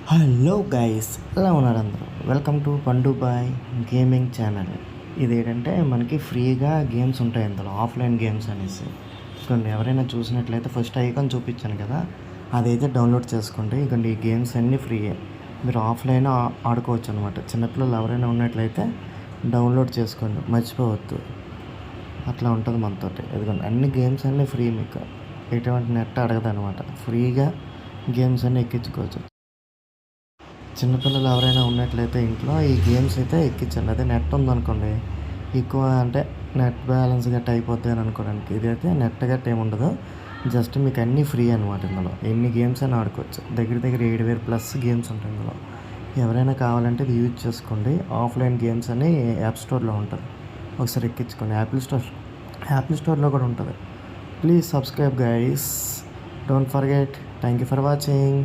Hello guys, ఎలా ఉన్నారు అందరూ? వెల్కమ్ టు పండు బాయ్ గేమింగ్ ఛానల్. ఇదేంటంటే మనకి ఫ్రీగా గేమ్స్ ఉంటాయి ఇందులో, ఆఫ్లైన్ గేమ్స్ అనేసి. ఇకండి ఎవరైనా చూసినట్లయితే ఫస్ట్ ఐకాన్ చూపించాను కదా, అదైతే డౌన్లోడ్ చేసుకోండి. ఇకండి ఈ గేమ్స్ అన్నీ ఫ్రీయే, మీరు ఆఫ్లైన్ ఆడుకోవచ్చు అనమాట. చిన్నపిల్లలు ఎవరైనా ఉన్నట్లయితే డౌన్లోడ్ చేసుకోండి, మర్చిపోవద్దు. అట్లా ఉంటుంది మనతోటి. ఎందుకంటే అన్ని గేమ్స్ అన్నీ ఫ్రీ, మీకు ఎటువంటి నెట్ అడగదు అనమాట. ఫ్రీగా గేమ్స్ అన్నీ ఎక్కించుకోవచ్చు. చిన్నపిల్లలు ఎవరైనా ఉన్నట్లయితే ఇంట్లో ఈ గేమ్స్ అయితే ఎక్కించండి. అదే నెట్ ఉందనుకోండి, ఎక్కువ అంటే నెట్ బ్యాలెన్స్ గట్ట అయిపోద్ది అని అనుకోవడానికి. ఇదైతే నెట్ గట్ట ఏమి ఉండదు, జస్ట్ మీకు అన్నీ ఫ్రీ అనమాట. ఇందులో ఎన్ని గేమ్స్ అయినా ఆడుకోవచ్చు. దగ్గర దగ్గర 7,000+ గేమ్స్ ఉంటాయి ఇందులో. ఎవరైనా కావాలంటే ఇది యూజ్ చేసుకోండి. ఆఫ్లైన్ గేమ్స్ అని యాప్ స్టోర్లో ఉంటుంది, ఒకసారి ఎక్కించుకోండి. యాపిల్ స్టోర్లో కూడా ఉంటుంది. Please subscribe guys, don't forget. Thank you for watching.